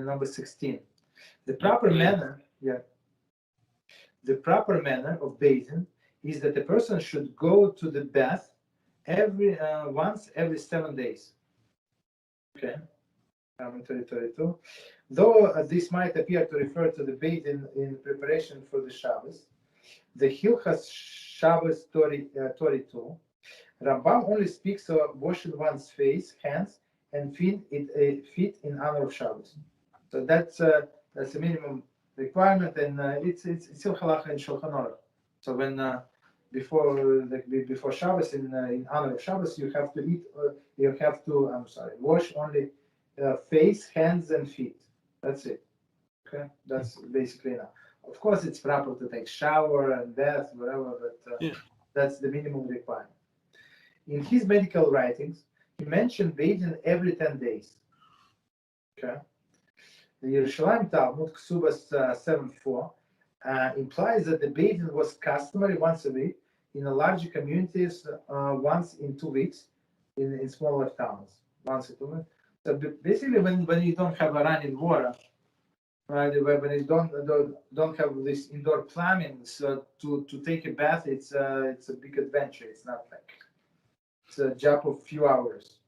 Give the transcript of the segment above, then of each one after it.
number 16. The proper manner, the proper manner of bathing is that the person should go to the bath once every 7 days. Okay. 32. Though this might appear to refer to the bathing in preparation for the Shabbos, the Hilchot Shabbos Torah 2, Rabbi only speaks of washing one's face, hands, and feet in honor of Shabbos. So that's a minimum requirement, and it's still Halachah and Shulchan Aruch. So when before Shabbos, in honor of Shabbos, you have to wash only face, hands, and feet. That's it. Okay, that's basically enough. Of course, it's proper to take shower and bath, whatever, but that's the minimum requirement. In his medical writings, he mentioned bathing every 10 days. Okay. The Yerushalayim Talmud, Ksubas 7.4, implies that the bathing was customary once a week in the larger communities, once in 2 weeks in smaller towns, once in 2 weeks. So basically, when you don't have a running water, right? When you don't have this indoor plumbing, so to take a bath, it's a big adventure. It's not like it's a job of few hours,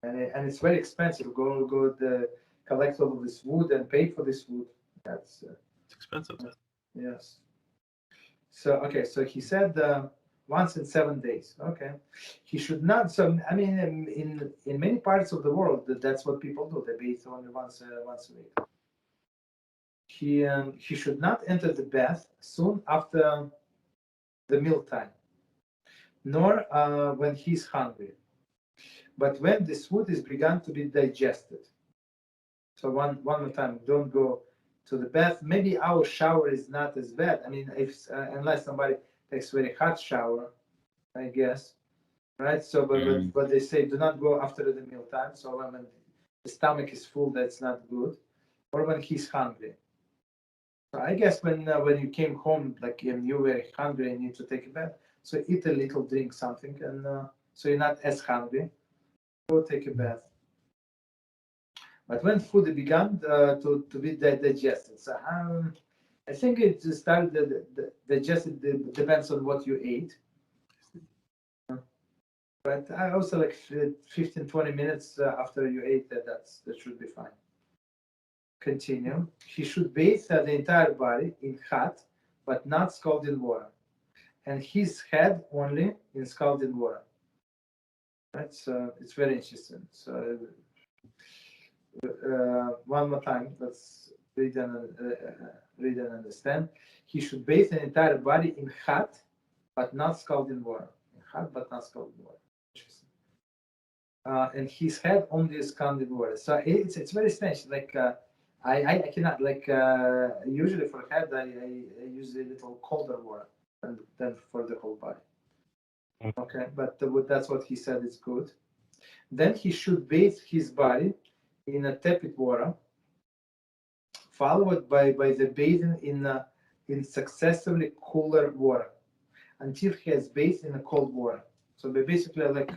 and it's very expensive. Go collect all of this wood and pay for this wood. It's expensive. Yes. So okay, so he said once in 7 days. Okay, he should not. So I mean, in many parts of the world, that's what people do. They bathe only once a week. He should not enter the bath soon after the mealtime, nor when he's hungry, but when this food is begun to be digested. So one more time, don't go to the bath. Maybe our shower is not as bad. I mean, unless somebody takes a very hot shower, I guess, right? So, but they say do not go after the mealtime. So when the stomach is full, that's not good, or when he's hungry. So I guess when you came home, like you were hungry and need to take a bath, so eat a little, drink something, and so you're not as hungry. Go take a bath. But when food began to be digested, so I think it started digested. Depends on what you ate. But I also like 15-20 minutes after you ate that should be fine. Continue. He should bathe the entire body in hot but not scalding water, and his head only in scalding water. Right. So it's very interesting. So one more time, let's read and understand. He should bathe the entire body in hot but not scalding water. In hot but not scalding water. And his head only is scalding water. So it's very strange. Like I cannot, like usually for head I use a little colder water than for the whole body. Okay, but that's what he said is good. Then he should bathe his body in a tepid water, followed by the bathing in successively cooler water until he has bathed in a cold water. So they basically like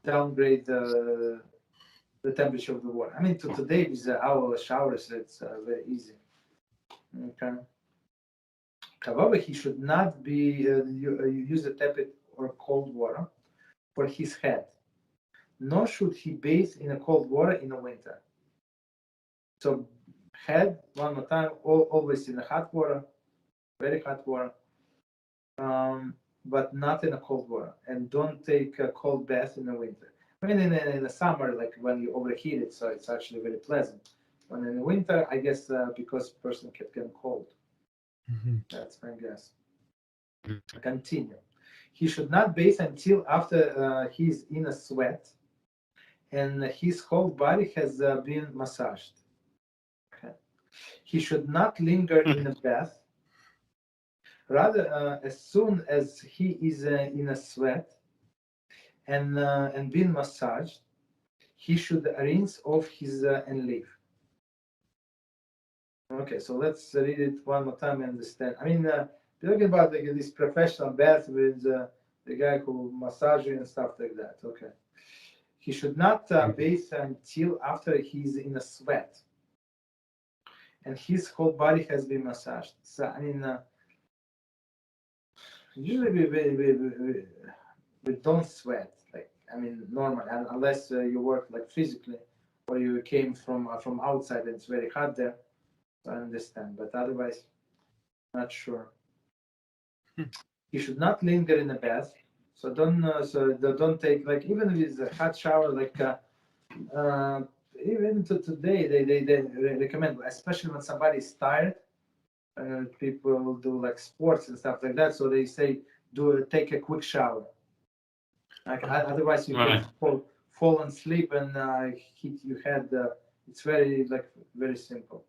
downgrade the temperature of the water. I mean, today with our showers, it's very easy. Okay. However, he should not be use a tepid or cold water for his head, nor should he bathe in a cold water in the winter. So head, one more time, always in the hot water, very hot water, but not in a cold water. And don't take a cold bath in the winter. I mean, in the summer, like when you overheat it, so it's actually very pleasant. When in the winter, I guess because the person kept getting cold. That's my guess. Continue. He should not bathe until after he's in a sweat and his whole body has been massaged. Okay. He should not linger in a bath. Rather, as soon as he is in a sweat and being massaged, he should rinse off his and leave. Okay, so let's read it one more time and understand. I mean, we're talking about like this professional bath with the guy who massages you and stuff like that. Okay. He should not bathe until after he's in a sweat, and his whole body has been massaged. So I mean, usually we don't sweat, like I mean normal, unless you work like physically, or you came from outside and it's very hot there. So I understand, but otherwise, not sure. You should not linger in the bath. So don't take, like, even with a hot shower, like even to today they recommend, especially when somebody is tired. People do like sports and stuff like that, so they say take a quick shower. Like otherwise you can fall and sleep and hit your head. It's very simple,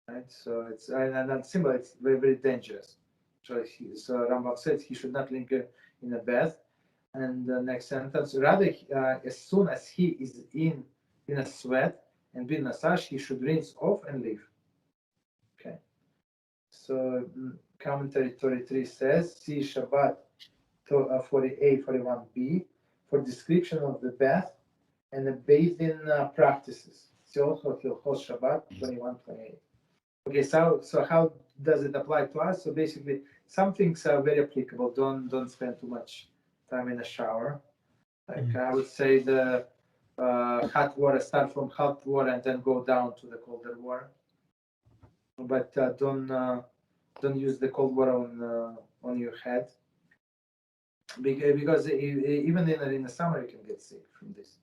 right? So it's and that's simple. It's very dangerous. So Rambam says he should not linger in a bath. And the next sentence, rather, as soon as he is in a sweat and being massaged, he should rinse off and leave. Okay. So commentary 33 says, see Shabbat 48-41b for description of the bath and the bathing practices. See also Hilchot Shabbat 21-28. Okay, so how does it apply to us? So basically, some things are very applicable. Don't spend too much time in a shower. Like I would say the hot water, start from hot water and then go down to the colder water. But don't use the cold water on your head, because even in the summer you can get sick from this.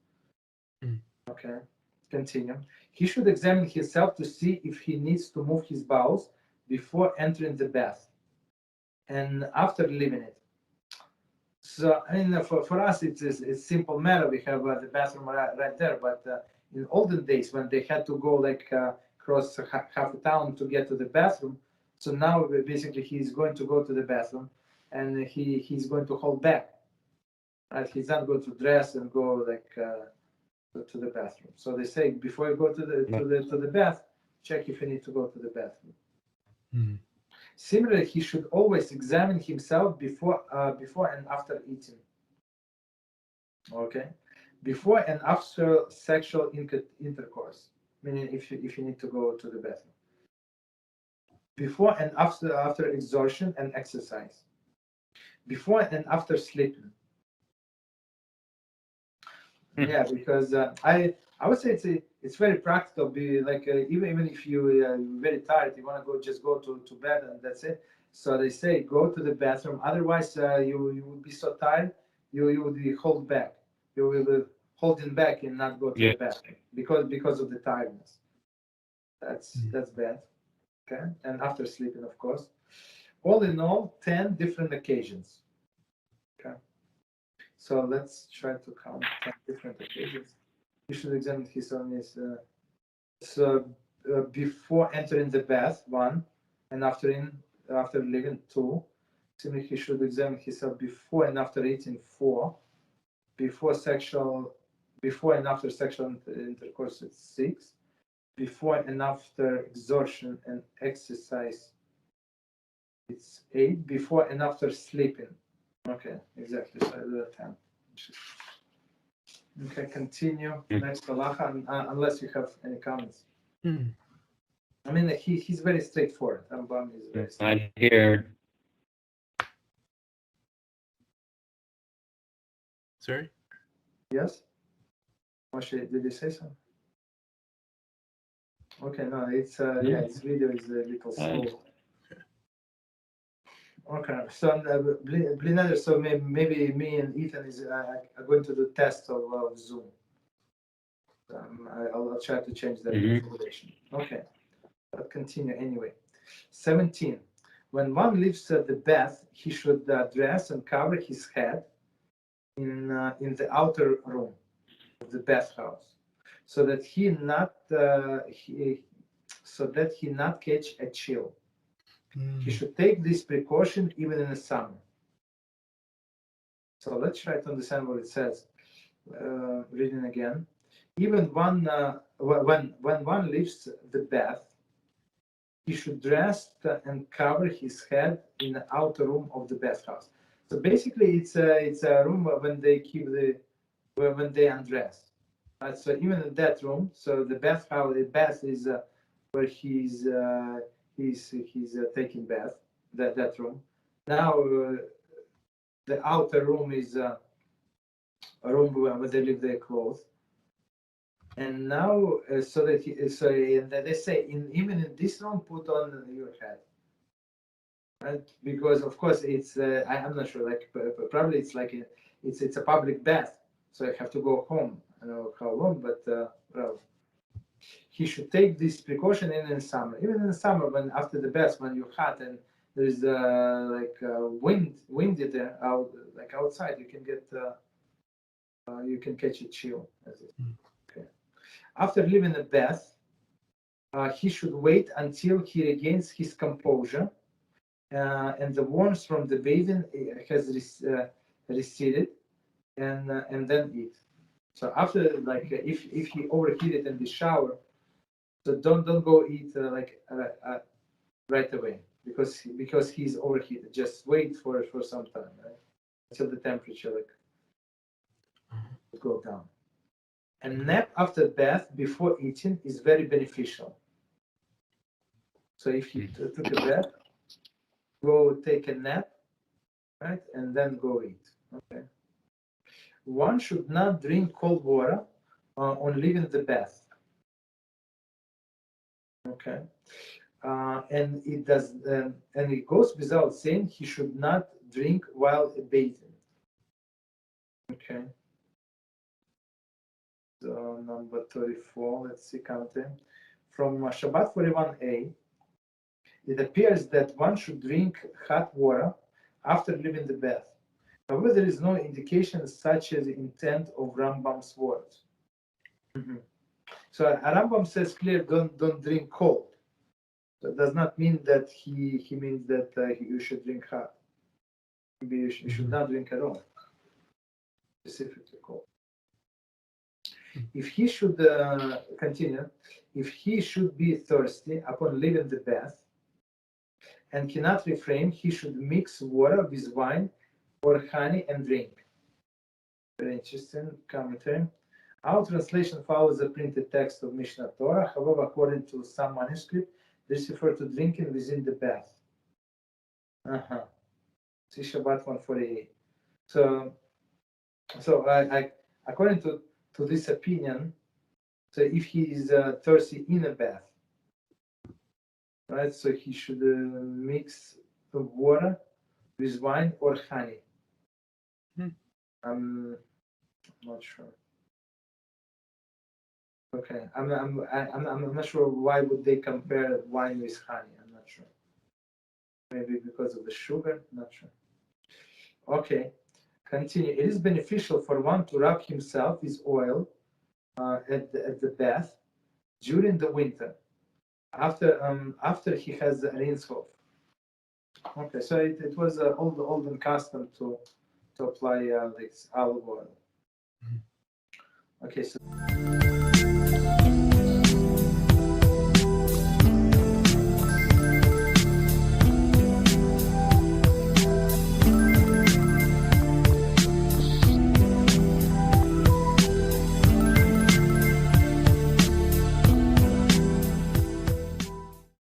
Okay, continue. He should examine himself to see if he needs to move his bowels before entering the bath and after leaving it. So I mean, for us it's a simple matter. We have the bathroom right there. But in olden days, when they had to go like cross half a town to get to the bathroom, so now basically he's going to go to the bathroom, and he's going to hold back. Right? He's not going to dress and go like to the bathroom. So they say before you go to the bath, check if you need to go to the bathroom. Similarly, he should always examine himself before and after eating. Okay, before and after sexual intercourse, meaning if you need to go to the bathroom. Before and after exertion and exercise. Before and after sleeping. Yeah, because I would say it's very practical. Be like even if you're very tired, you want to go to bed and that's it. So they say go to the bathroom. Otherwise, you would be so tired, you would be hold back. You will be holding back and not go to the bathroom because of the tiredness. That's bad. Okay, and after sleeping, of course. All in all, 10 different occasions. Okay. So let's try to count 10 different occasions. You should examine his own before entering the bath, 1, and after leaving, 2. Simply he should examine himself before and after eating, 4. Before and after sexual intercourse, it's 6. Before and after exertion and exercise, it's 8. Before and after sleeping. Okay, exactly. So I do that 10. Okay, continue. Next Halachah, unless you have any comments. I mean, he's very straightforward. Rambam is very straightforward. I hear. Sorry? Yes? Moshe, did you say something? Okay, no, it's its video is a little slow. Okay, so Blinner, so maybe me and Ethan are going to do tests of Zoom. I'll try to change that configuration. Okay, but continue anyway. 17. When one leaves the bath, he should dress and cover his head in the outer room of the bathhouse, so that he not catch a chill. He should take this precaution even in the summer. So let's try to understand what it says. Reading again. Even when one leaves the bath, he should dress and cover his head in the outer room of the bathhouse. So basically, it's a room when they keep the when they undress. Right? So even in that room, so the bath is where he's taking bath. That room. Now the outer room is a room where they leave their clothes. And now, so that they say, even in this room, put on your hat, right? Because of course it's I'm not sure, like probably it's like it's a public bath, so I have to go home. I don't know how long, but well, he should take this precaution even in summer. Even in the summer, when after the bath, when you're hot and there's windy there out, like outside, you can get you can catch a chill. Okay. After leaving the bath, he should wait until he regains his composure and the warmth from the bathing has receded, and then eat. So after, like, if he overheated in the shower, so don't go eat right away because he's overheated. Just wait for some time, right? Until the temperature go down. And nap after bath before eating is very beneficial. So if you took a bath, go take a nap, right, and then go eat. Okay. One should not drink cold water on leaving the bath. Okay. And it goes without saying he should not drink while bathing. Okay. So number 34, let's see, counting. From Shabbat 41a, it appears that one should drink hot water after leaving the bath. However, there is no indication such as the intent of Rambam's words. So Rambam says clear, don't drink cold. So it does not mean that he means that you should drink hot. Maybe you should not drink at all, specifically cold. If he should continue, if he should be thirsty upon leaving the bath and cannot refrain, he should mix water with wine or honey and drink. Very interesting commentary. Our translation follows the printed text of Mishnah Torah. However, according to some manuscript, this refers to drinking within the bath. See Shabbat 148. So I according to this opinion, so if he is thirsty in a bath, right? So he should mix the water with wine or honey. I'm not sure. Okay, I'm not sure why would they compare wine with honey. I'm not sure. Maybe because of the sugar. Not sure. Okay, continue. It is beneficial for one to rub himself with oil at the bath during the winter, after he has the rinse off. Okay, so it was an olden custom to apply like olive oil. Okay, so.